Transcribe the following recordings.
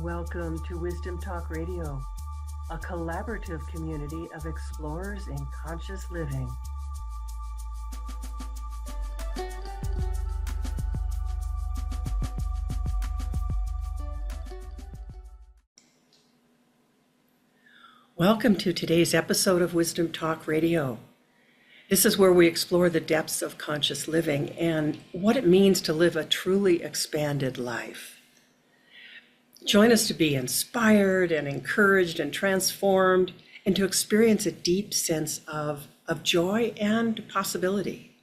Welcome to Wisdom Talk Radio, a collaborative community of explorers in conscious living. Welcome to today's episode of Wisdom Talk Radio. This is where we explore the depths of conscious living and what it means to live a truly expanded life. Join us to be inspired and encouraged and transformed and to experience a deep sense of joy and possibility.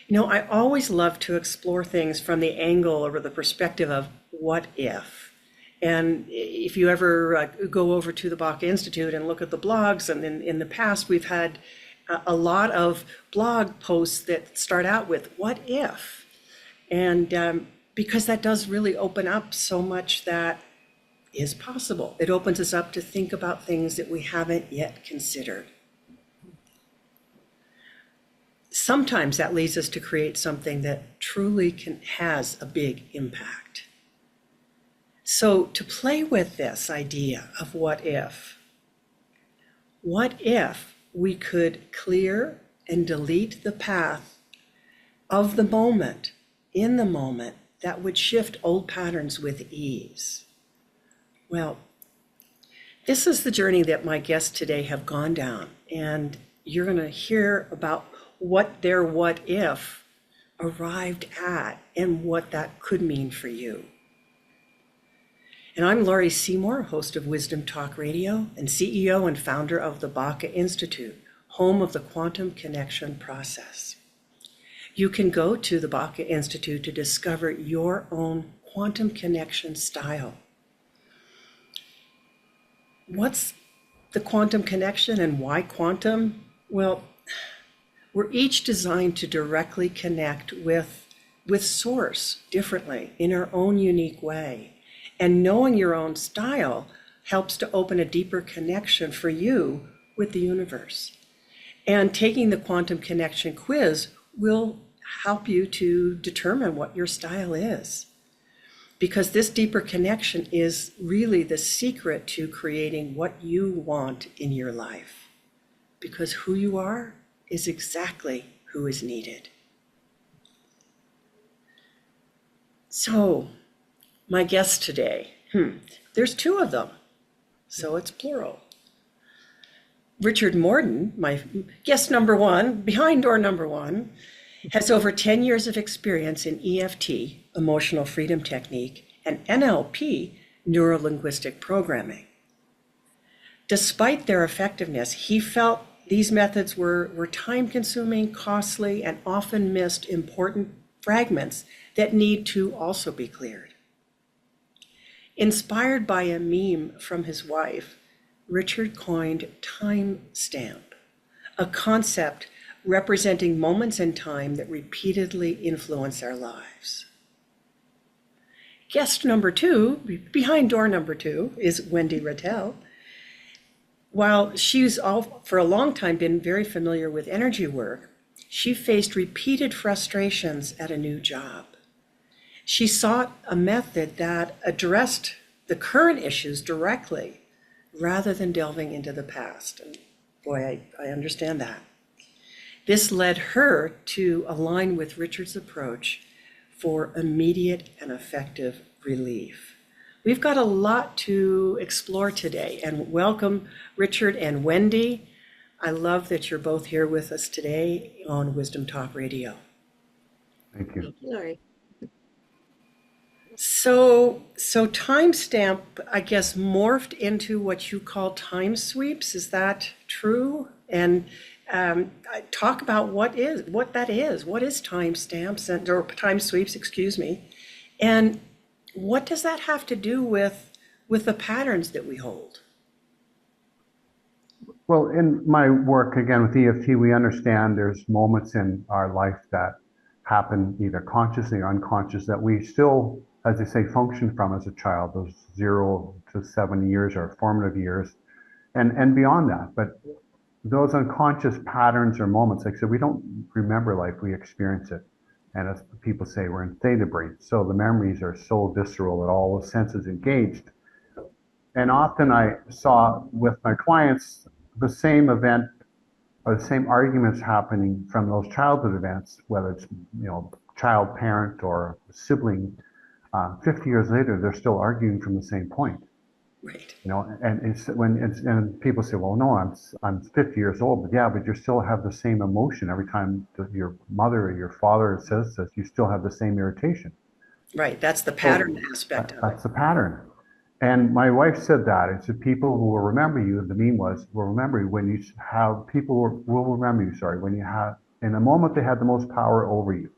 You know, I always love to explore things from the angle or the perspective of what if. And if you ever go over to the Baca Institute and look at the blogs, and in the past we've had a lot of blog posts that start out with what if, and because that does really open up so much that is possible. It opens us up to think about things that we haven't yet considered. Sometimes that leads us to create something that truly has a big impact. So to play with this idea of what if we could clear and delete the path of the moment, in the moment, that would shift old patterns with ease? Well, this is the journey that my guests today have gone down, and you're going to hear about what their what if arrived at and what that could mean for you. And I'm Laurie, Seymour, host of Wisdom Talk Radio and CEO and founder of the Baca Institute, home of the Quantum Connection Process. You can go to the Baca Institute to discover your own quantum connection style. What's the quantum connection and why quantum? Well, we're each designed to directly connect with Source differently in our own unique way. And knowing your own style helps to open a deeper connection for you with the universe. And taking the quantum connection quiz will help you to determine what your style is. Because this deeper connection is really the secret to creating what you want in your life. Because who you are is exactly who is needed. So, my guests today, there's two of them, so it's plural. Richard Morden, my guest number one, behind door number one, has over 10 years of experience in EFT, emotional freedom technique, and NLP, Neuro-Linguistic Programming. Despite their effectiveness, he felt these methods were time-consuming, costly, and often missed important fragments that need to also be cleared. Inspired by a meme from his wife, Richard coined time stamp, a concept representing moments in time that repeatedly influence our lives. Guest number two, behind door number two, is Wendy Ratel. While she's for a long time been very familiar with energy work, she faced repeated frustrations at a new job. She sought a method that addressed the current issues directly rather than delving into the past. And boy, I understand that. This led her to align with Richard's approach for immediate and effective relief. We've got a lot to explore today, and welcome Richard and Wendy. I love that you're both here with us today on Wisdom Talk Radio. Thank you. Thank you, Laurie. So timestamp, I guess, morphed into what you call time sweeps. Is that true? And talk about what that is. What is timestamps or time sweeps? Excuse me. And what does that have to do with the patterns that we hold? Well, in my work, again, with EFT, we understand there's moments in our life that happen either consciously or unconscious that we still, as they say, function from as a child, those 0 to 7 years or formative years, and beyond that. But those unconscious patterns or moments, like I said, we don't remember life, we experience it. And as people say, we're in theta brain. So the memories are so visceral that all the senses engaged. And often I saw with my clients the same event or the same arguments happening from those childhood events, whether it's child parent or sibling. 50 years later, they're still arguing from the same point. Right. And people say, well, no, I'm 50 years old, but yeah, but you still have the same emotion every time your mother or your father says this. You still have the same irritation. Right. That's the pattern aspect of it. That's the pattern. And my wife said that. It said people will remember you. The meme was, will remember you when you have, people will remember you, sorry, when you have, in a moment they had the most power over you.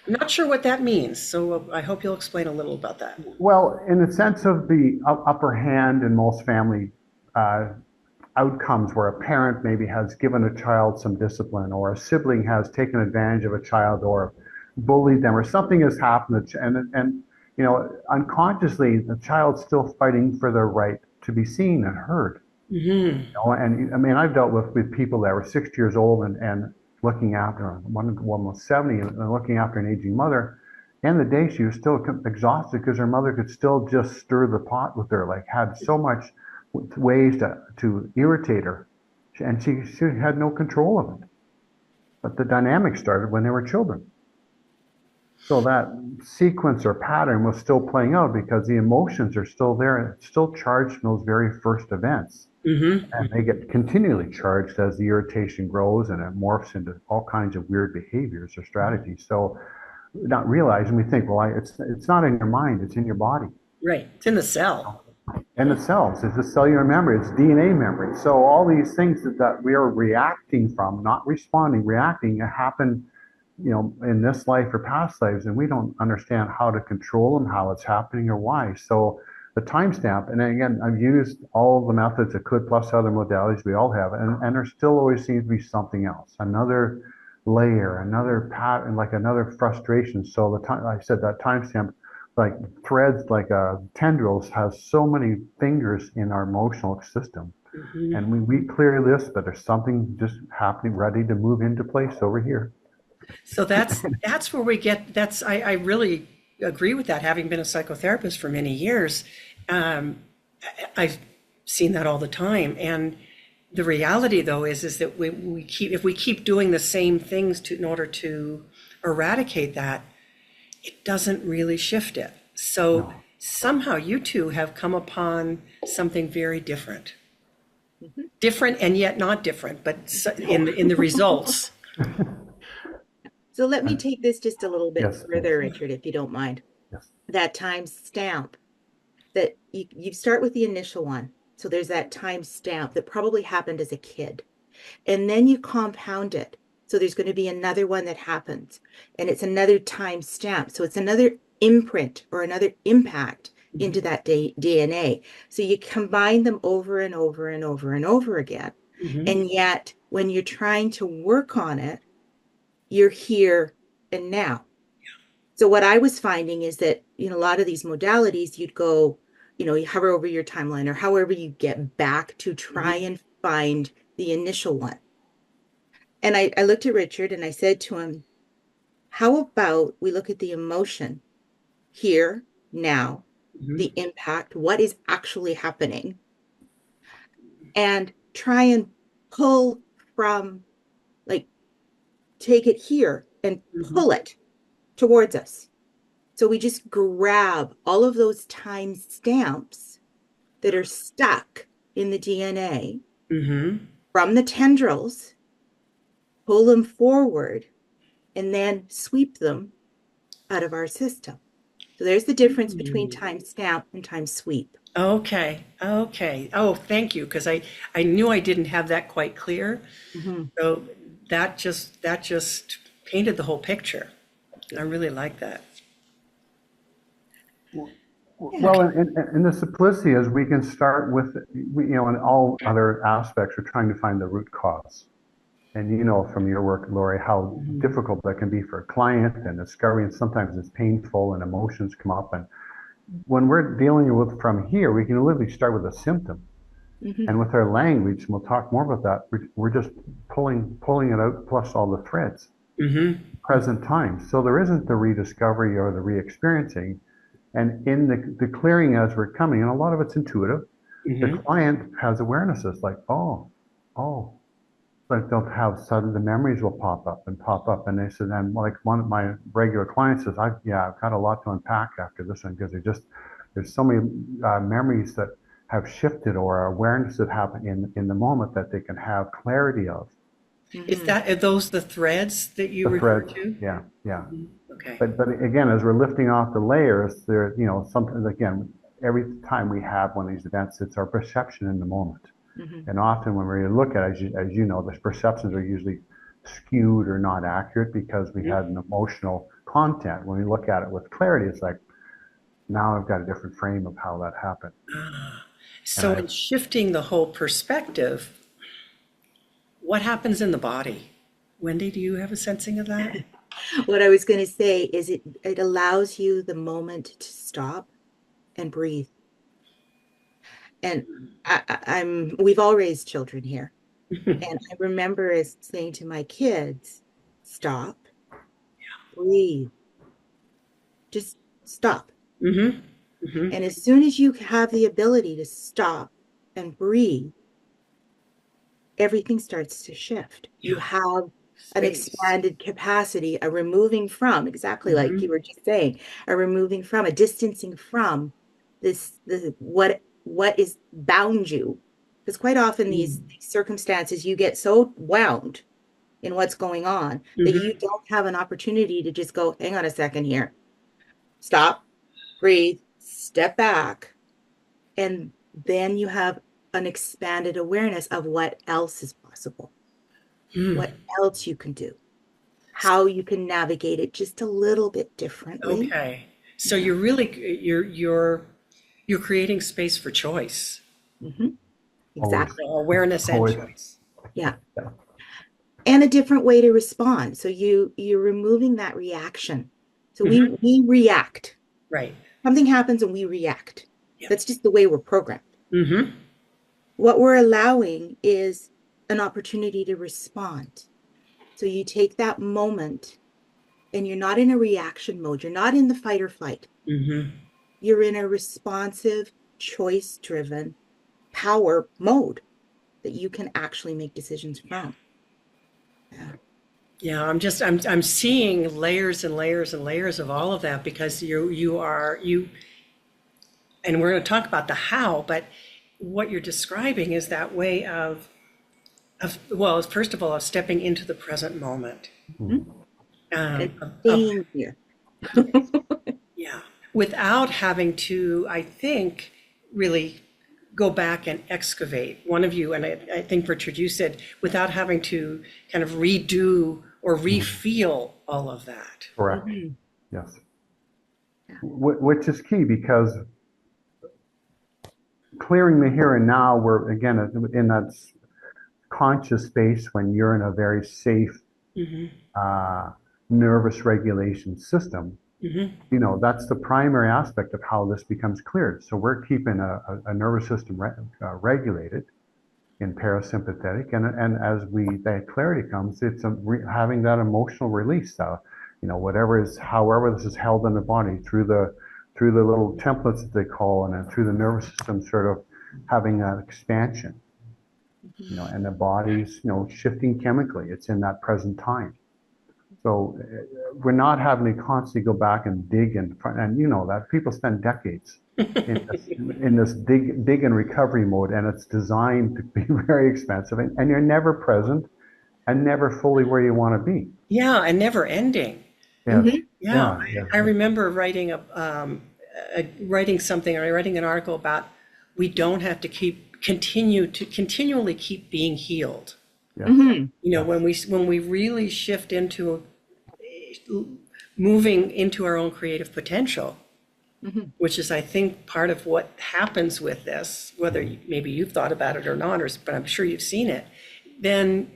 I'm not sure what that means, so I hope you'll explain a little about that. Well, in the sense of the upper hand in most family outcomes where a parent maybe has given a child some discipline, or a sibling has taken advantage of a child or bullied them, or something has happened, and unconsciously the child's still fighting for their right to be seen and heard. And I mean, I've dealt with people that were 60 years old and looking after one was 70 and looking after an aging mother. And the day she was still exhausted because her mother could still just stir the pot with her, like had so much ways to irritate her, and she had no control of it. But the dynamic started when they were children. So that sequence or pattern was still playing out because the emotions are still there, it's still charged in those very first events. And they get continually charged as the irritation grows and it morphs into all kinds of weird behaviors or strategies. So not realizing, we think, well, it's not in your mind, it's in your body. Right. It's in the cell. And the cells, it's a cellular memory, it's DNA memory. So all these things that we are reacting from, not responding, reacting, happen, in this life or past lives, and we don't understand how to control them, how it's happening, or why. So the timestamp, and again, I've used all the methods that could, plus other modalities we all have, and there still always seems to be something else, another layer, another pattern, like another frustration. So the time, like I said, that timestamp, like threads, like tendrils, has so many fingers in our emotional system. And we clear this, but there's something just happening, ready to move into place over here. So that's where we get, I really agree with that, having been a psychotherapist for many years. I've seen that all the time. And the reality, though, is that if we keep doing the same things in order to eradicate that, it doesn't really shift it. So somehow you two have come upon something very different. Different and yet not different, but in the results. So let me take this just a little bit further, yes. Richard, if you don't mind. Yes. That time stamp, that you start with the initial one. So there's that time stamp that probably happened as a kid. And then you compound it. So there's going to be another one that happens. And it's another time stamp. So it's another imprint or another impact into that DNA. So you combine them over and over and over and over again. And yet when you're trying to work on it, you're here and now. So what I was finding is that, a lot of these modalities, you'd go, you hover over your timeline or however you get back to try and find the initial one. And I looked at Richard and I said to him, how about we look at the emotion here, now, the impact, what is actually happening, and try and pull from, take it here and pull it towards us. So we just grab all of those time stamps that are stuck in the DNA from the tendrils, pull them forward, and then sweep them out of our system. So there's the difference between time stamp and time sweep. Okay. Oh, thank you, because I knew I didn't have that quite clear. So that just painted the whole picture. I really like that. Well, and the simplicity is we can start with, in all other aspects, we're trying to find the root cause. And from your work, Laurie, how difficult that can be for a client and discovery, and sometimes it's painful and emotions come up. And when we're dealing with from here, we can literally start with a symptom. And with our language, and we'll talk more about that, we're just pulling it out plus all the threads. present time. So there isn't the rediscovery or the re-experiencing. And in the clearing as we're coming, and a lot of it's intuitive, the client has awarenesses like, oh, like they'll have sudden, the memories will pop up. And they said, and like one of my regular clients says, I've got a lot to unpack after this one because there's so many memories that have shifted or awareness that happen in the moment that they can have clarity of. Are those the threads that you The refer threads, to? yeah. Okay. But again, as we're lifting off the layers, there, something, again, every time we have one of these events, it's our perception in the moment. And often when we look at it, as you know, the perceptions are usually skewed or not accurate because we had an emotional content. When we look at it with clarity, it's like, now I've got a different frame of how that happened. So in shifting the whole perspective, what happens in the body? Wendy, do you have a sensing of that? What I was going to say is it allows you the moment to stop and breathe. And we've all raised children here. And I remember saying to my kids, stop, breathe, just stop. And as soon as you have the ability to stop and breathe, everything starts to shift. You have an expanded capacity, a removing from, exactly like you were just saying, a removing from, a distancing from what is bound you. Because quite often these circumstances, you get so wound in what's going on that you don't have an opportunity to just go, hang on a second here, stop, breathe, step back. And then you have an expanded awareness of what else is possible, what else you can do, how you can navigate it just a little bit differently. Okay. So you're really, you're creating space for choice. Exactly. Awareness and choice. Yeah. And a different way to respond. So you're removing that reaction. So we react. Right. Something happens and we react. Yep. That's just the way we're programmed. What we're allowing is an opportunity to respond. So you take that moment and you're not in a reaction mode. You're not in the fight or flight. You're in a responsive, choice-driven power mode that you can actually make decisions from. Yeah, I'm seeing layers and layers and layers of all of that because you and we're going to talk about the how, but what you're describing is that way of well, first of all, of stepping into the present moment. Staying here. Yeah, without having to, I think, really go back and excavate. One of you, and I think Richard, you said, without having to kind of redo or refeel all of that. Correct. Yes. Which is key because clearing the here and now, we're again in that conscious space when you're in a very safe nervous regulation system. That's the primary aspect of how this becomes cleared. So we're keeping a nervous system regulated in parasympathetic, and as that clarity comes, it's having that emotional release. However this is held in the body through the little templates that they call, and then through the nervous system, sort of having that expansion. And the body's shifting chemically. It's in that present time. So we're not having to constantly go back and dig and that people spend decades in this dig and recovery mode, and it's designed to be very expensive, and you're never present and never fully where you want to be. Yeah, and never ending. Yeah. I remember writing writing something, or writing an article about we don't have to continually keep being healed. When we really shift into moving into our own creative potential, which is, I think, part of what happens with this, whether maybe you've thought about it or not, but I'm sure you've seen it, then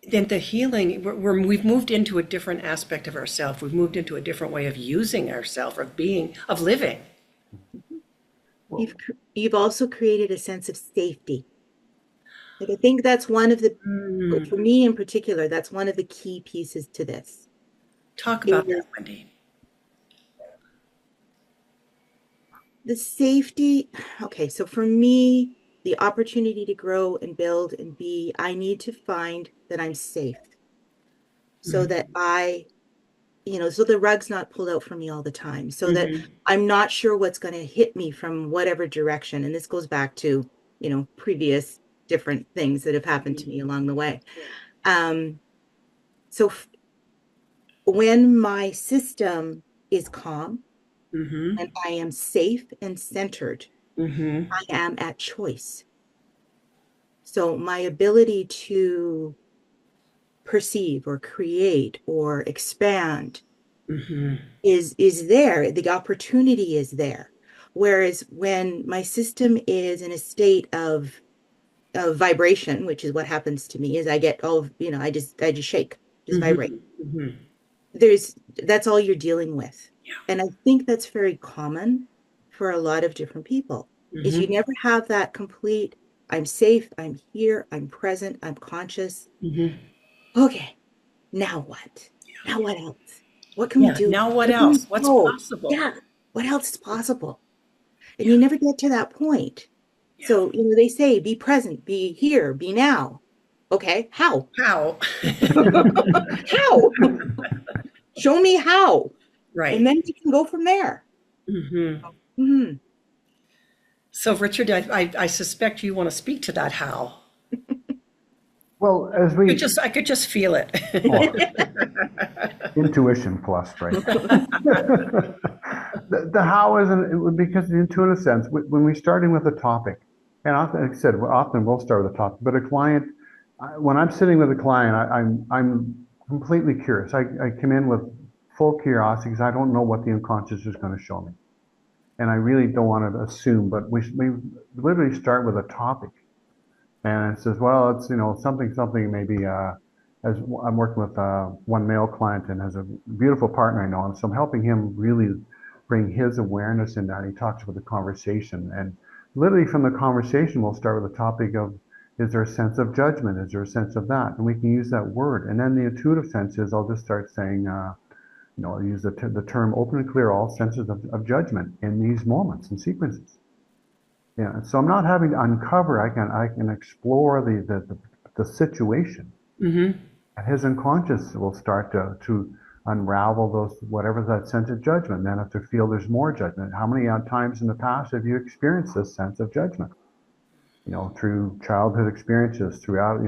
the healing, we've moved into a different aspect of ourselves. We've moved into a different way of using ourselves, of being, of living. You've also created a sense of safety. Like, I think that's one of the, Mm. for me in particular, that's one of the key pieces to this. Talk Is about that, Wendy. the safety. Okay, so for me, the opportunity to grow and build and be, I need to find that I'm safe so that so the rug's not pulled out for me all the time, so that Mm-hmm. I'm not sure what's going to hit me from whatever direction. And this goes back to, previous different things that have happened to me along the way. So when my system is calm Mm-hmm. and I am safe and centered, Mm-hmm. I am at choice. So my ability to perceive or create or expand Mm-hmm. is there. The opportunity is there. Whereas when my system is in a state of vibration, which is what happens to me, is I get all, I just shake, just vibrate. Mm-hmm. Mm-hmm. That's all you're dealing with. Yeah. And I think that's very common for a lot of different people, is you Mm-hmm. never have that complete, I'm safe, I'm here, I'm present, I'm conscious. Mm-hmm. Okay, now what? Now what else? What can we Yeah. do? Now what Where can we else? What's go? possible? Yeah, what else is possible? And Yeah. you never get to that point. Yeah. So, they say be present, be here, be now. Okay, how? How? How? Show me how. And Right. then we can go from there. Mm-hmm. Mhm. So, Richard, I suspect you want to speak to that how. Well, as we, I could just feel it. oh, intuition plus, right? The how isn't, because in intuitive sense, when we're starting with a topic, and often, like I said, often we'll start with a topic, but a client, when I'm sitting with a client, I'm completely curious. I come in with full curiosity because I don't know what the unconscious is going to show me. And I really don't want to assume, but we literally start with a topic. And it says, well, it's, something maybe, as I'm working with one male client and has a beautiful partner I know, and so I'm helping him really bring his awareness in that. He talks about the conversation, and literally from the conversation, we'll start with the topic of, is there a sense of judgment? Is there a sense of that? And we can use that word. And then the intuitive sense is, I'll just start saying, I use the term open and clear all senses of judgment in these moments and sequences. Yeah, so I'm not having to uncover. I can explore the situation, Mm-hmm. and his unconscious will start to unravel those, whatever that sense of judgment. Then if to feel there's more judgment, how many times in the past have you experienced this sense of judgment? Through childhood experiences, throughout,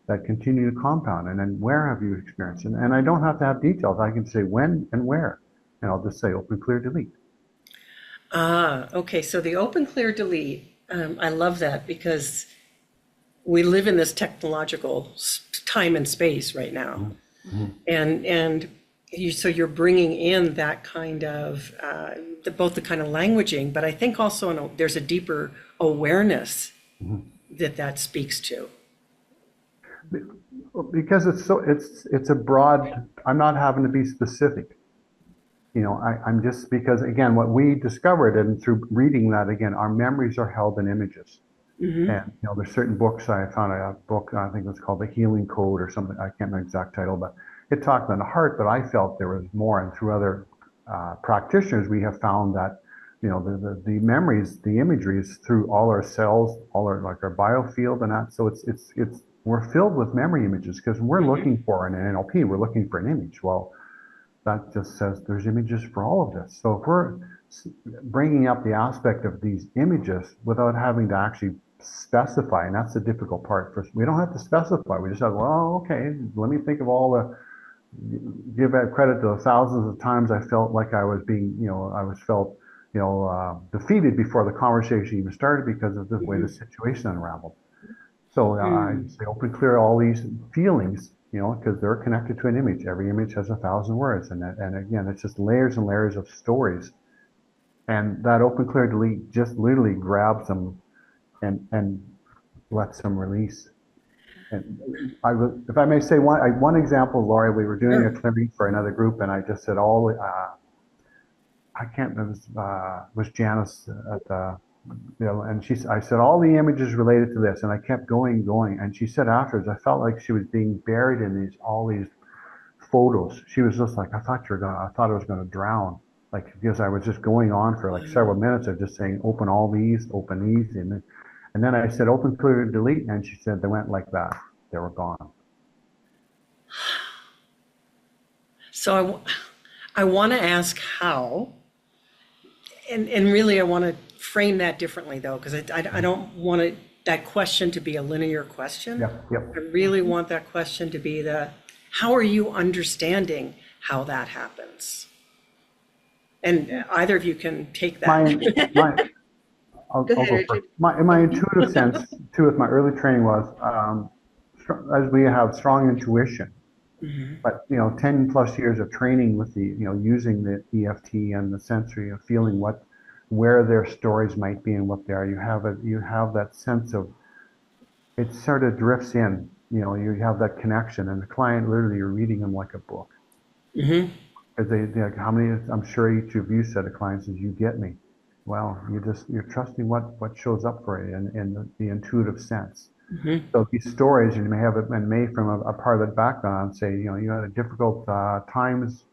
that continue to compound, and then where have you experienced it? And I don't have to have details. I can say when and where, and I'll just say open, clear, delete. Ah, okay. So the open, clear, delete. I love that because we live in this technological time and space right now, Mhm. and so you're bringing in that kind of both the kind of languaging, but I think also there's a deeper awareness Mhm. that speaks to. Because it's a broad. I'm not having to be specific. I'm just, because again, what we discovered, and through reading that again, our memories are held in images. Mm-hmm. And there's certain books. I found a book, I think it was called The Healing Code or something. I can't remember the exact title, but it talked about the heart. But I felt there was more, and through other practitioners, we have found that the memories, the imagery is through all our cells, all our, like, our biofield and that. So it's we're filled with memory images, because we're looking for in an NLP, we're looking for an image. Well, that just says there's images for all of this. So if we're bringing up the aspect of these images without having to actually specify, and that's the difficult part. For we don't have to specify. We just have, well, okay, let me think of all the, give credit to the thousands of times I felt like I was being, defeated before the conversation even started because of the way the situation unraveled. So I say open, clear all these feelings, because they're connected to an image. Every image has 1,000 words, and again, it's just layers and layers of stories. And that open, clear, delete just literally grabs them and lets them release. And if I may say one example, Laurie, we were doing a Sure. clearing for another group, and I just said I can't remember, it was Janice at the And I said, all the images related to this, and I kept going. And she said afterwards, I felt like she was being buried in all these photos. She was just like, I thought I was gonna drown. Like, because I was just going on for like several minutes of just saying, open all these, and then I said, open, clear, delete, and she said they went like that. They were gone. So I want to ask how, and really I want to frame that differently though, because I don't want that question to be a linear question. Yep. I really want that question to be how are you understanding how that happens? And either of you can take that. I'll Go ahead, go Richard. first. My intuitive sense too with my early training was, as we have strong intuition, but 10 plus years of training with using the EFT and the sensory of feeling where their stories might be and what they are, you have that sense of, it sort of drifts in, you have that connection, and the client, literally you're reading them like a book. Mm-hmm. Like, how many, I'm sure each of you said to clients, is you get me. Well, you're trusting what shows up for you in the intuitive sense. Mm-hmm. So these stories, you may have it and may from a part of that background say, you had a difficult times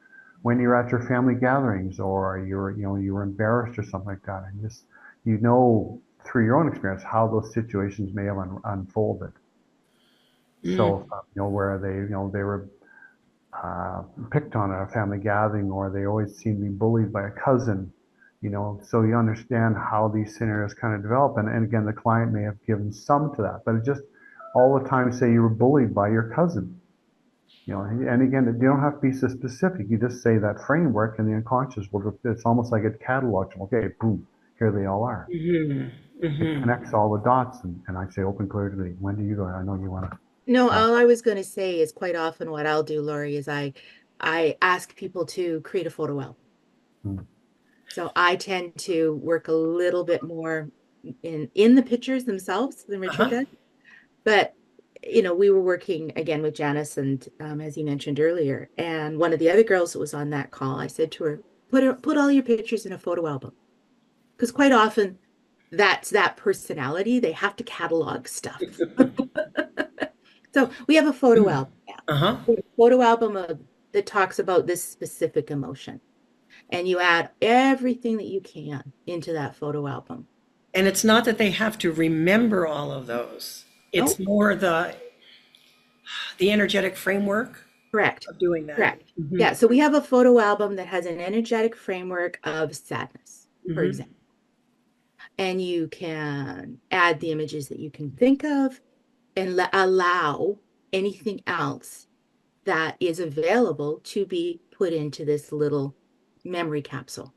when you were at your family gatherings, or you were embarrassed or something like that, and just through your own experience how those situations may have unfolded. So where they were picked on at a family gathering, or they always seem to be bullied by a cousin, so you understand how these scenarios kind of develop. And again, the client may have given some to that, but it just all the time say you were bullied by your cousin, and again, you don't have to be so specific. You just say that framework, and the unconscious it's almost like it catalogs them. Okay, boom, here they all are. Mm-hmm. Mm-hmm. It connects all the dots, and I say open, clear, delete. When do you go? I know you want to. No, all I was going to say is quite often what I'll do, Laurie, is I ask people to create a photo album. So I tend to work a little bit more in the pictures themselves than Richard does. But we were working again with Janice, and as you mentioned earlier, and one of the other girls that was on that call, I said to her, put all your pictures in a photo album, because quite often that's that personality. They have to catalog stuff. So we have a photo album now. A photo album that talks about this specific emotion. And you add everything that you can into that photo album. And it's not that they have to remember all of those. It's more the energetic framework Correct. of doing that. Correct. Yeah. So we have a photo album that has an energetic framework of sadness, for example. And you can add the images that you can think of and allow anything else that is available to be put into this little memory capsule,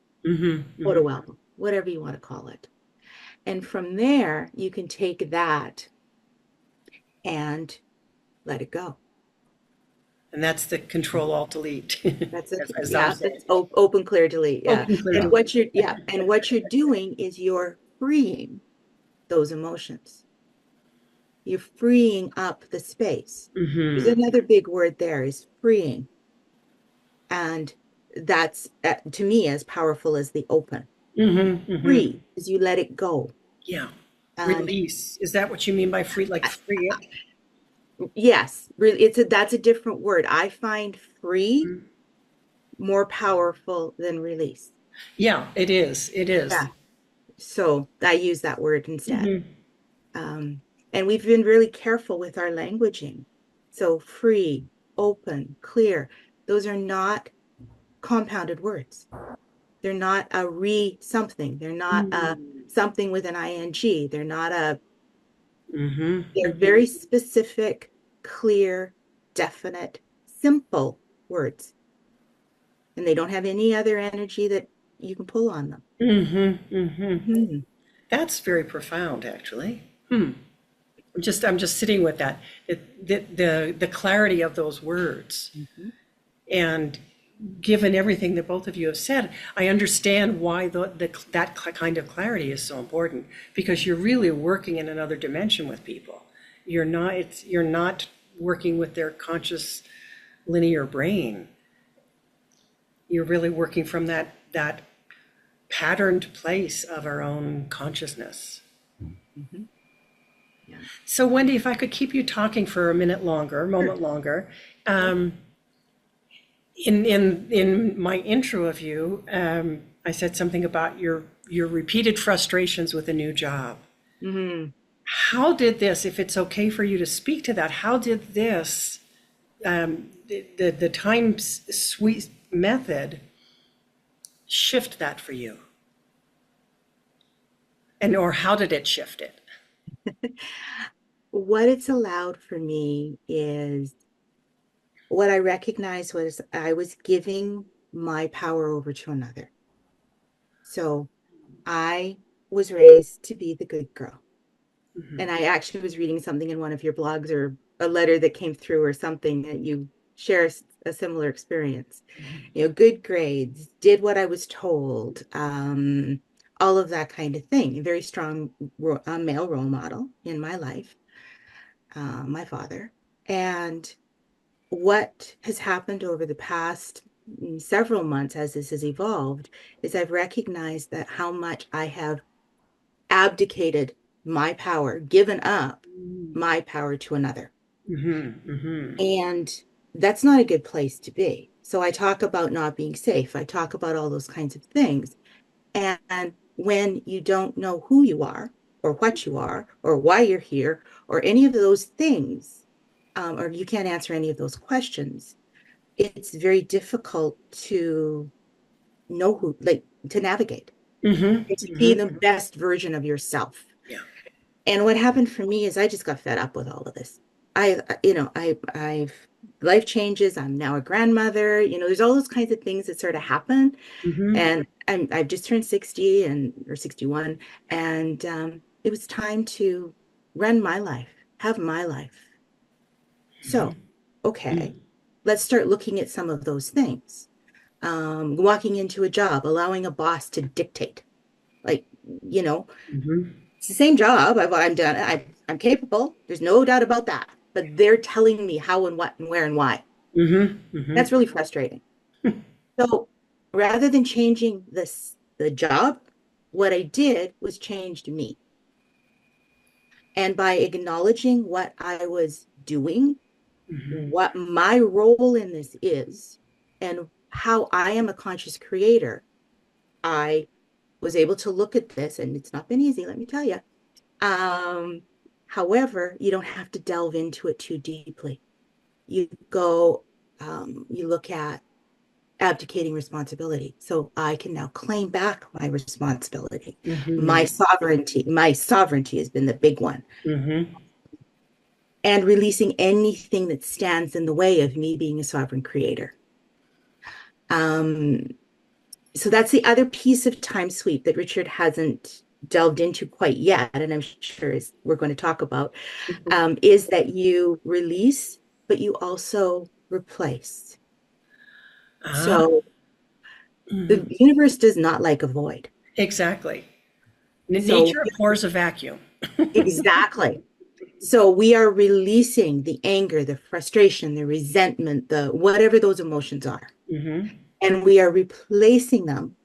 photo album, whatever you want to call it. And from there, you can take that and let it go. And that's the Control Alt Delete. That's it. That's open, clear, delete. Yeah. And what you're doing is you're freeing those emotions. You're freeing up the space. There's another big word there, is freeing. And that's, to me, as powerful as the open. Free is you let it go. Yeah. Release. Is that what you mean by free? Like free it? Yes. That's a different word. I find free more powerful than release. Yeah, it is. It is. Yeah. So I use that word instead. And we've been really careful with our languaging. So free, open, clear, those are not compounded words. They're not a something. They're not a something with an ing. They're not they're very specific, clear, definite, simple words. And they don't have any other energy that you can pull on them. That's very profound, actually. I'm just sitting with that. The clarity of those words. And given everything that both of you have said, I understand why that kind of clarity is so important, because you're really working in another dimension with people. You're not working with their conscious linear brain. You're really working from that patterned place of our own consciousness. Mhm. Yeah. So Wendy, if I could keep you talking for a moment longer, in my intro of you, I said something about your repeated frustrations with a new job. Mhm. How did this, if it's okay for you to speak to that, how did this, the time sweet method shift that for you? And or how did it shift it? What it's allowed for me is what I recognized was I was giving my power over to another. So I was raised to be the good girl. And I actually was reading something in one of your blogs or a letter that came through or something that you share a similar experience. You know, good grades, did what I was told, all of that kind of thing. A very strong male role model in my life, my father. And what has happened over the past several months as this has evolved is I've recognized that how much I have abdicated my power, given up my power to another. And that's not a good place to be. So I talk about not being safe. I talk about all those kinds of things. And when you don't know who you are or what you are or why you're here or any of those things, or you can't answer any of those questions, it's very difficult to know who, like to navigate, to be the best version of yourself. Yeah. And what happened for me is I just got fed up with all of this. I've life changes. I'm now a grandmother. You know, there's all those kinds of things that sort of happen. And I've just turned 60 or 61, and it was time to run my life, have my life. So, okay, let's start looking at some of those things. Walking into a job, allowing a boss to dictate, like, you know, it's the same job. I'm done. I'm capable. There's no doubt about that. But they're telling me how and what and where and why. That's really frustrating. So rather than changing the job, what I did was changed me. And by acknowledging what I was doing, what my role in this is, and how I am a conscious creator, I was able to look at this, and it's not been easy, let me tell you. However, you don't have to delve into it too deeply. You go, you look at abdicating responsibility. So I can now claim back my responsibility. My sovereignty has been the big one. And releasing anything that stands in the way of me being a sovereign creator. So that's the other piece of time sweep that Richard hasn't delved into quite yet, and I'm sure we're going to talk about, is that you release, but you also replace. So the universe does not like a void. Exactly. So Nature abhors a vacuum. exactly. So we are releasing the anger, the frustration, the resentment, the whatever those emotions are. And we are replacing them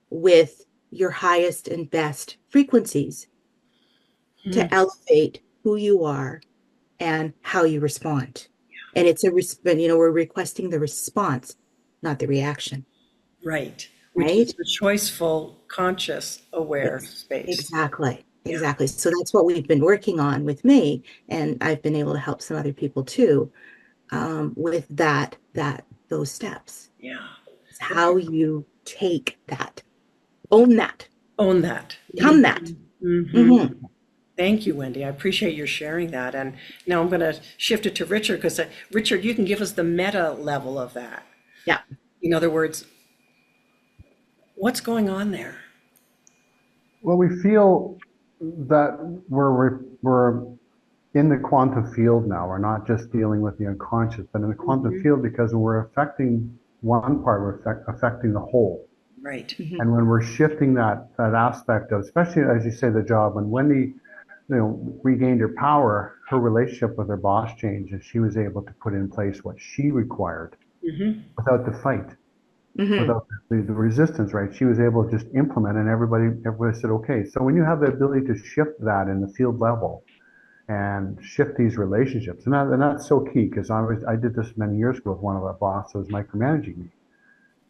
with your highest and best frequencies to elevate who you are and how you respond. And it's we're requesting the response, not the reaction. Right. Which is Right? the choiceful, conscious, aware space. Exactly. Yeah. Exactly. So that's what we've been working on with me. And I've been able to help some other people too, with those steps. Yeah. It's how you take that, own that, Own that. become that. Thank you, Wendy. I appreciate your sharing that. And now I'm going to shift it to Richard because, Richard, you can give us the meta level of that. Yeah. In other words, what's going on there? Well, we feel that we're in the quantum field now. We're not just dealing with the unconscious, but in the quantum field because we're affecting one part, we're affecting the whole. Right. And when we're shifting that aspect of, especially as you say, the job, when Wendy, regained her power, her relationship with her boss changed, and she was able to put in place what she required without the fight. without the resistance, right? She was able to just implement, and everybody said, okay. So when you have the ability to shift that in the field level and shift these relationships, and that's so key, because I did this many years ago with one of our bosses who was micromanaging me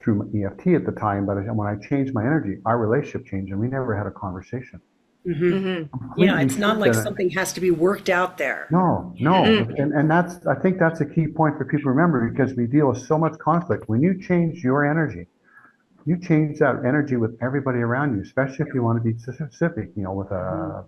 through EFT at the time, but when I changed my energy, our relationship changed, and we never had a conversation. Yeah, Completely it's not like shifted. something has to be worked out there. No, and I think that's a key point for people to remember, because we deal with so much conflict. When you change your energy, you change that energy with everybody around you, especially if you want to be specific, with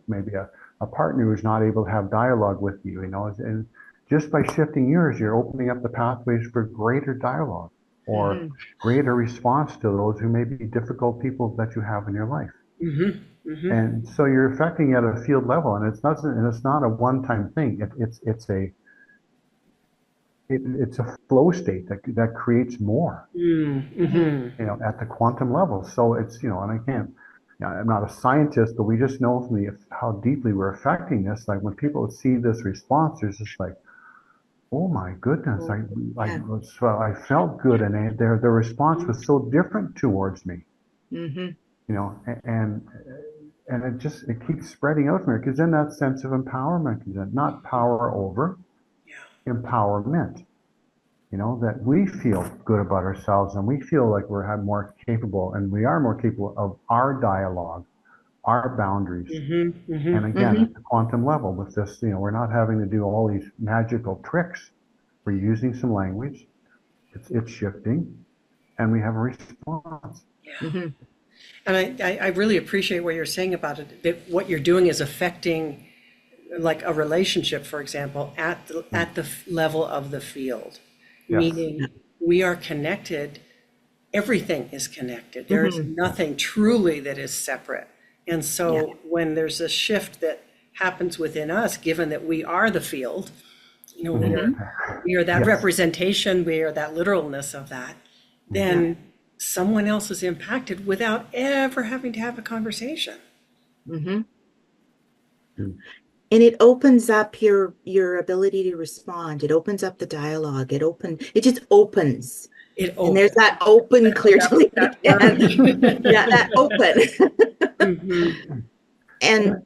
maybe a partner who's not able to have dialogue with you, and just by shifting yours, you're opening up the pathways for greater dialogue or greater response to those who may be difficult people that you have in your life. And so you're affecting at a field level, and it's not a one-time thing. It's a flow state that creates more, at the quantum level. So it's, and I'm not a scientist, but we just know from how deeply we're affecting this. Like when people see this response, there's just like, oh my goodness, I felt good, and their response was so different towards me, and it keeps spreading out from here, because then that sense of empowerment comes in, not power over, empowerment. That we feel good about ourselves, and we feel like we're more capable, and we are more capable of our dialogue, our boundaries. And again, at the quantum level with this, we're not having to do all these magical tricks. We're using some language. It's shifting, and we have a response. And I really appreciate what you're saying about it. That what you're doing is affecting, like a relationship, for example, at the level of the field. Yes. Meaning we are connected. Everything is connected. There is nothing truly that is separate. And so when there's a shift that happens within us, given that we are the field, we are that representation, we are that literalness of that, then someone else is impacted without ever having to have a conversation. And it opens up your ability to respond. It opens up the dialogue. It just opens. And there's that open, clear to that open. And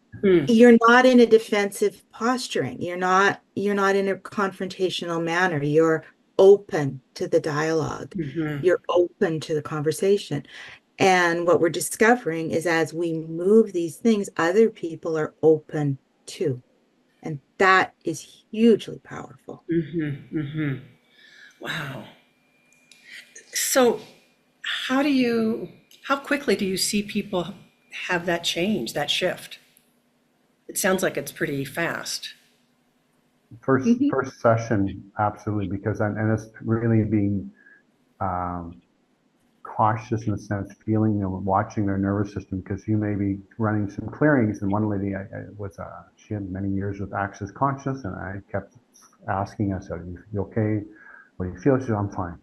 you're not in a defensive posturing. You're not in a confrontational manner. You're open to the dialogue. You're open to the conversation. And what we're discovering is, as we move these things, other people are open too. And that is hugely powerful. Wow. So how quickly do you see people have that change, that shift? It sounds like it's pretty fast. First session, absolutely, because and it's really being cautious in a sense, feeling, watching their nervous system, because you may be running some clearings. And one lady, she had many years with access consciousness, and I kept asking, I said, you okay? What do you feel? She said, I'm fine.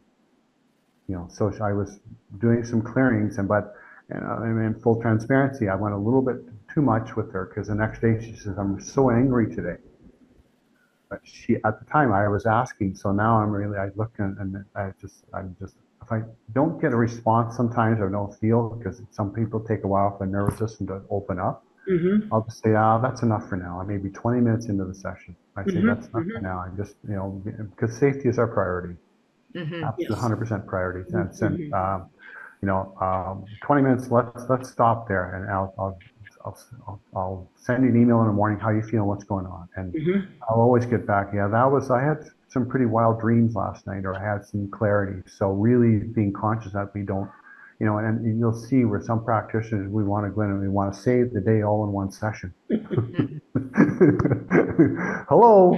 So I was doing some clearings, but in full transparency, I went a little bit too much with her, because the next day she says, I'm so angry today. But at the time I was asking, so now I look and I'm just, if I don't get a response sometimes, or don't feel, because some people take a while for the nervous system to open up, I'll just say, that's enough for now. I may be 20 minutes into the session. I say, that's enough for now. I just, because safety is our priority. That's 100% priority. And 20 minutes, let's stop there, and I'll send you an email in the morning, how you feel, what's going on. And I'll always get back, I had some pretty wild dreams last night, or I had some clarity. So really being conscious that we don't, and you'll see where some practitioners, we want to go in and we want to save the day all in one session. Hello.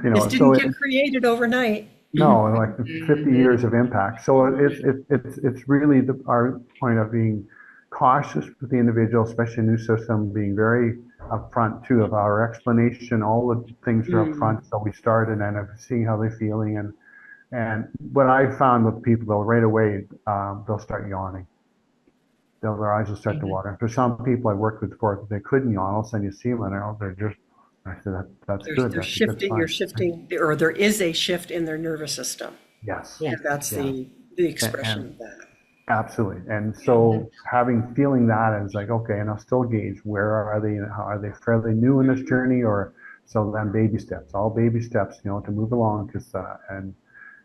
This didn't get created overnight. No, like 50 years of impact. So it's really our point of being cautious with the individual, especially a new system, being very upfront too of our explanation. All the things are upfront, so we start and then seeing how they're feeling. And what I found with people, though, right away they'll start yawning. Their eyes will start to water. For some people I worked with before, they couldn't yawn. All of a sudden you see them and they're just. I said that's good. You're shifting, or there is a shift in their nervous system. Yes. Yeah. That's Yeah. the expression And of that. absolutely. And so feeling that is like, okay, and I'll still gauge where are they, and how are they fairly new in this journey, or so then baby steps, all baby steps, to move along, because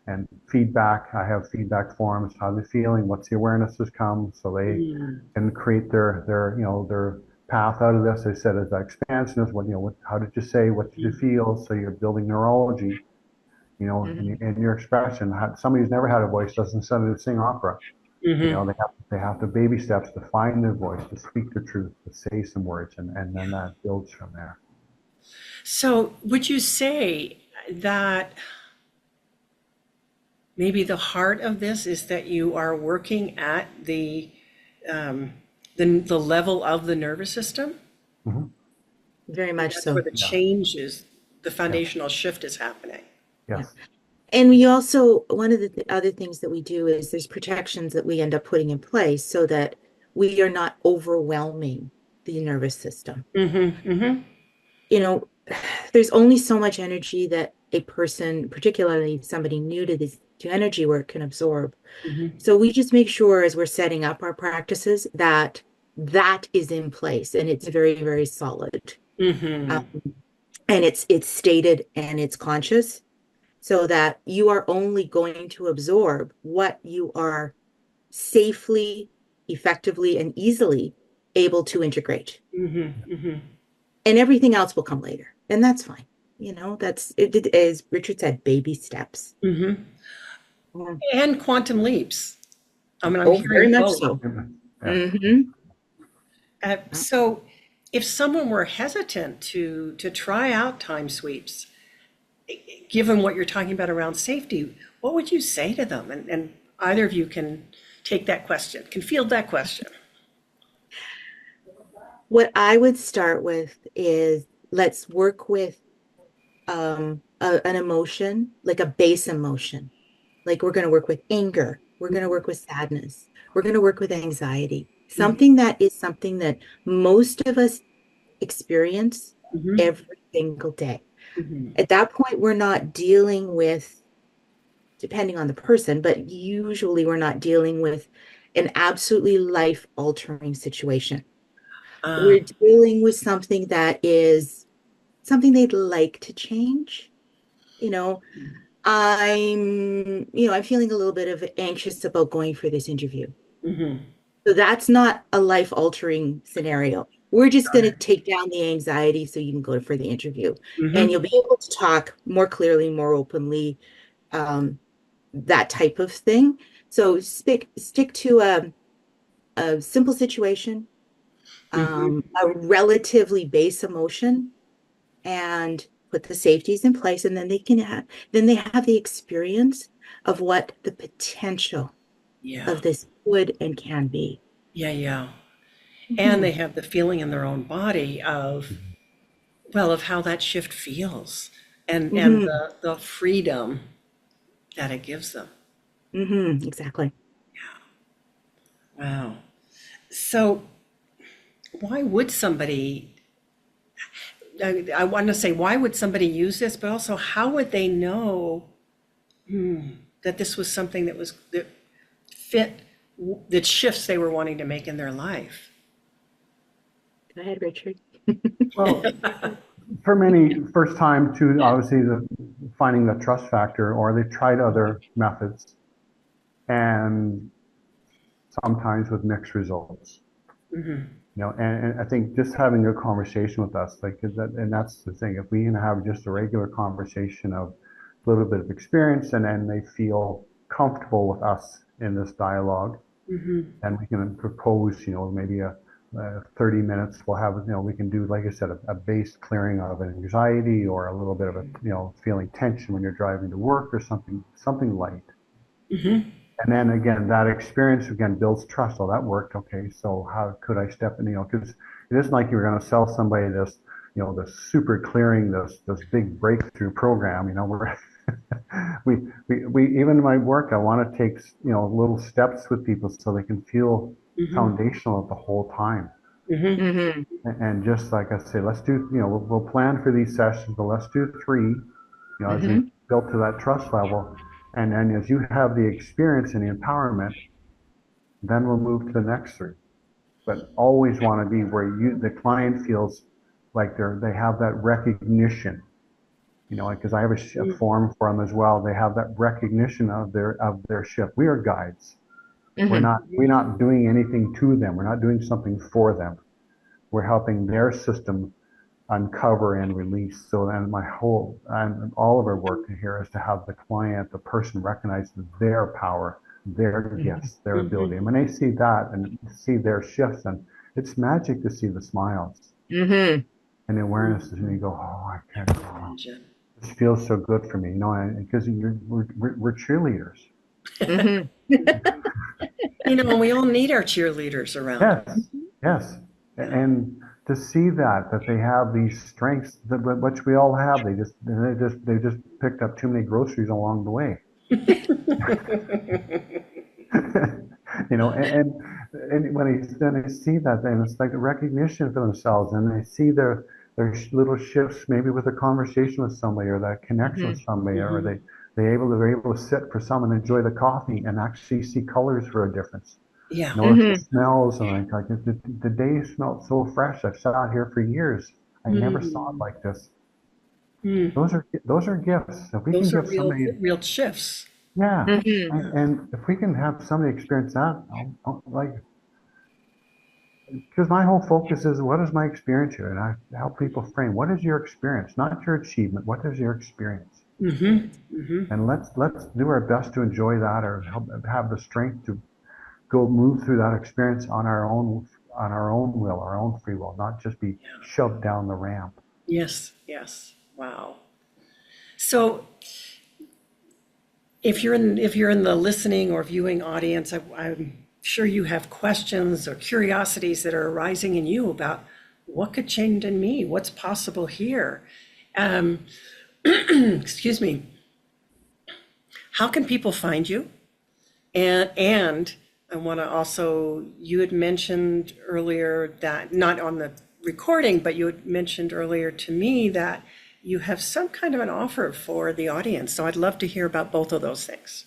and feedback. I have feedback forms. How are they feeling? What's the awareness has come? So they Mm. can create their path out of this. I said as that expansion is how did you say? What did you feel? So you're building neurology, Mhm. in your expression. Somebody who's never had a voice doesn't suddenly sing opera. Hmm. They have to baby steps to find their voice, to speak the truth, to say some words, and then that builds from there. So would you say that maybe the heart of this is that you are working at um, the level of the nervous system? Hmm. Very And much that's where so. the Yeah. change is, the Yeah. foundational shift is happening. Yeah. Yes. And we also, one of the other things that we do is there's protections that we end up putting in place so that we are not overwhelming the nervous system. Mm-hmm, mm-hmm, You know, there's only so much energy that a person, particularly somebody new to this to energy work, can absorb. mm-hmm, So we just make sure as we're setting up our practices that that is in place and it's very, very solid. mm-hmm. Um, and it's stated and it's conscious so that you are only going to absorb what you are safely, effectively, and easily able to integrate. Mm-hmm, mm-hmm, And everything else will come later. And that's fine. That's it, as Richard said, baby steps. mm-hmm. Mm. And quantum leaps. I mean, I'm Oh, very hearing much both. so. Yeah. Hmm. So if someone were hesitant to try out time sweeps, given what you're talking about around safety, what would you say to them? And either of you can take that question, can field that question. What I would start with is let's work with an emotion, like a base emotion. Like we're going to work with anger. We're going to work with sadness. We're going to work with anxiety. Mhm, Something that most of us experience mhm, every single day. mhm. At that point, we're not dealing with, depending on the person, but usually we're not dealing with an absolutely life-altering situation. Uh, We're dealing with something that is something they'd like to change. You know, I'm feeling a little bit of anxious about going for this interview. mhm. So that's not a life-altering scenario. We're just Got going to it. take down the anxiety so you can go for the interview. And Mhm, you'll be able to talk more clearly, more openly, um, that type of thing. So stick to a simple situation, mhm. a relatively base emotion, and put the safeties in place. And then they have the experience of what the potential Yeah, of this could and can be. yeah, yeah. And they Mhm. have the feeling in their own body of, well, of how that shift feels and Mhm. the freedom that it gives them. Mhm. Exactly. Wow. So why would somebody, I want to say, why would somebody use this, but also how would they know that this was something that fit the shifts they were wanting to make in their life? Go ahead, Richard. Well, for many, first time to obviously finding the trust factor, or they've tried other methods, and sometimes with mixed results. Hmm. And I think just having a conversation with us, like that, and that's the thing. If we can have just a regular conversation of a little bit of experience, and then they feel comfortable with us in this dialogue, Hmm. and we can propose, maybe a 30 minutes. We'll have, we can do, like I said, a base clearing of an anxiety, or a little bit of a, feeling tension when you're driving to work, or something light. Hmm. And then again, that experience again builds trust. Oh, that worked. Okay, so how could I step in? Because it isn't like you're going to sell somebody this, this super clearing, this big breakthrough program. We're we even in my work, I want to take little steps with people so they can feel Hmm. foundational the whole time. Hmm. Hmm. And just like I say, let's do, we'll plan for these sessions, but let's do three, as we Hmm. build to that trust level. And then as you have the experience and the empowerment, then we'll move to the next three. But always want to be where the client feels like they have that recognition. Because I have a form for them as well. They have that recognition of their shift. We are guides. We're not doing anything to them. We're not doing something for them. We're helping their system uncover and release. So then and all of our work here is to have the client, the person, recognize their power, their gifts, their ability. And when they see that and see their shifts, and it's magic to see the smiles and the awareness, and you go, oh, I can't go on. This feels so good for me, because we're cheerleaders. And we all need our cheerleaders around. Yes. And to see that they have these strengths which we all have, they just picked up too many groceries along the way. And when they see that, then it's like a recognition for themselves, and they see their little shifts, maybe with a conversation with somebody, or that connection with somebody, or they're able to sit for someone, enjoy the coffee, and actually see colors for a difference. Yeah. Smells, and like the day smelled so fresh. I've sat out here for years. I never saw it like this. Those are gifts. If we Those can are give somebody real shifts. Yeah, and if we can have somebody experience that, because my whole focus is what is my experience here, and I help people frame what is your experience, not your achievement. What is your experience? And let's do our best to enjoy that, or have the strength to go move through that experience on our own will, our own free will, not just be shoved down the ramp. Yes. Wow. So if you're in the listening or viewing audience, I'm sure you have questions or curiosities that are arising in you about what could change in me, what's possible here. Excuse me. How can people find you? And I want to also, you had mentioned earlier that, not on the recording, but you had mentioned earlier to me that you have some kind of an offer for the audience. So I'd love to hear about both of those things.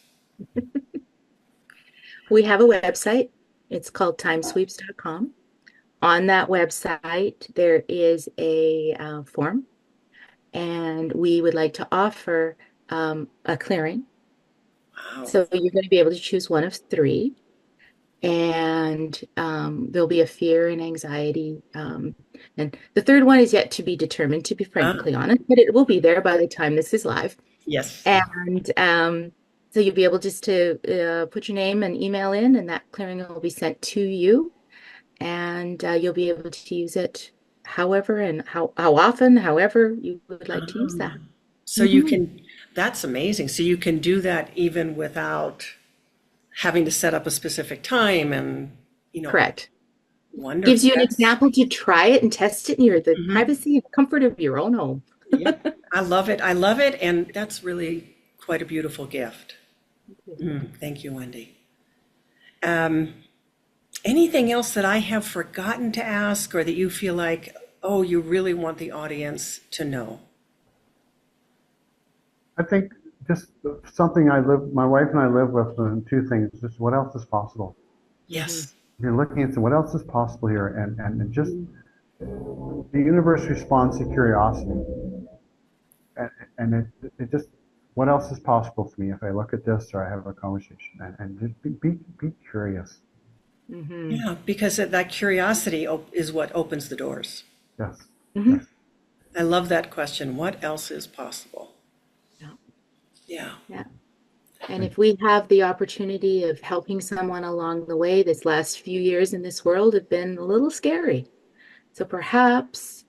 We have a website. It's called timesweeps.com. On that website, there is a form, and we would like to offer a clearing. Wow. So you're going to be able to choose one of three. And there'll be a fear and anxiety. And the third one is yet to be determined, to be frankly honest, but it will be there by the time this is live. Yes. And so you'll be able just to put your name and email in, and that clearing will be sent to you. And you'll be able to use it however and how often, however you would like to use that. So you can, that's amazing. So you can do that even without having to set up a specific time and, Correct. Wonderful. Gives you an example to try it and test it in the privacy and comfort of your own home. Yeah, I love it. And that's really quite a beautiful gift. Thank you, Wendy. Anything else that I have forgotten to ask, or that you feel like, oh, you really want the audience to know? I think just something my wife and I live with, two things, just what else is possible. Yes. You're looking at what else is possible here, and just the universe responds to curiosity. And it just, what else is possible for me if I look at this or I have a conversation, and just be curious. Yeah, because that curiosity is what opens the doors. Yes. Yes. I love that question. What else is possible? Yeah. And if we have the opportunity of helping someone along the way, this last few years in this world have been a little scary. So perhaps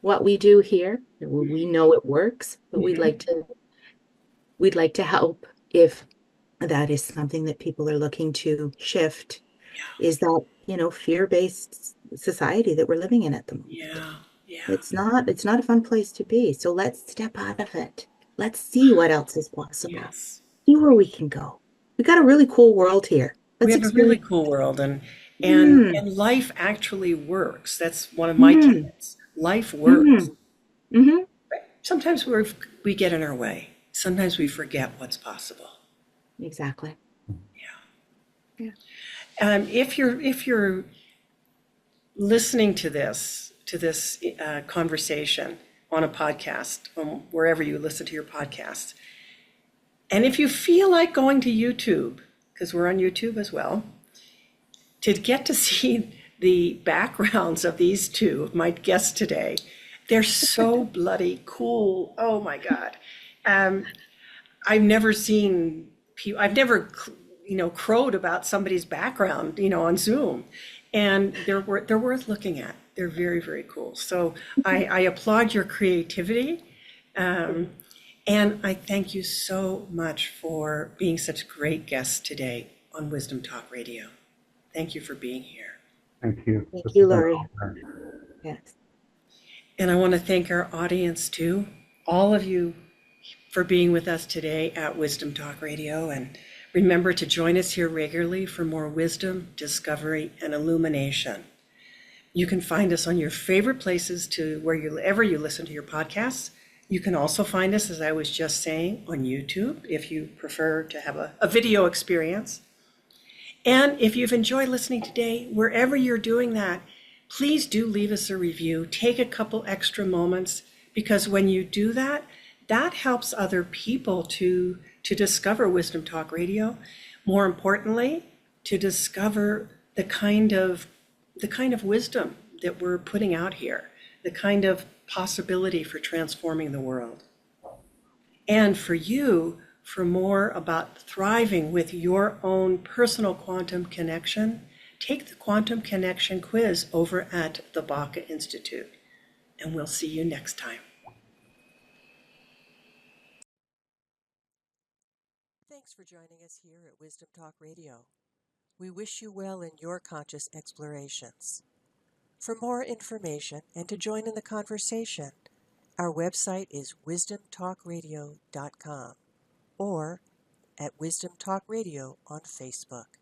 what we do here, we know it works, but we'd like to help if that is something that people are looking to shift. Is that, fear-based society that we're living in at the moment. Yeah. It's not a fun place to be. So let's step out of it. Let's see what else is possible. Yes. See where we can go. We got a really cool world here. We have a really cool world, and life actually works. That's one of my tenets. Life works. Sometimes we get in our way. sometimes we forget what's possible. Exactly. Yeah. If you're listening to this conversation on a podcast, wherever you listen to your podcasts, and if you feel like going to YouTube, because we're on YouTube as well, to get to see the backgrounds of these two, of my guests today, they're so bloody cool. Oh my God. I've never seen people, I've never, crowed about somebody's background, on Zoom. And they're worth looking at. They're very, very cool. So I applaud your creativity. And I thank you so much for being such great guests today on Wisdom Talk Radio. Thank you for being here. Thank you. Thank you, Laurie. Yes. And I want to thank our audience too, all of you, for being with us today at Wisdom Talk Radio. And remember to join us here regularly for more wisdom, discovery, and illumination. You can find us on your favorite places to wherever you listen to your podcasts. You can also find us, as I was just saying, on YouTube if you prefer to have a video experience. And if you've enjoyed listening today, wherever you're doing that, please do leave us a review. Take a couple extra moments, because when you do that, that helps other people to discover Wisdom Talk Radio. More importantly, to discover the kind of wisdom that we're putting out here, the kind of possibility for transforming the world. And for you, for more about thriving with your own personal quantum connection, take the Quantum Connection quiz over at the Baca Institute. And we'll see you next time. Thanks for joining us here at Wisdom Talk Radio. We wish you well in your conscious explorations. For more information and to join in the conversation, our website is wisdomtalkradio.com or at Wisdom Talk Radio on Facebook.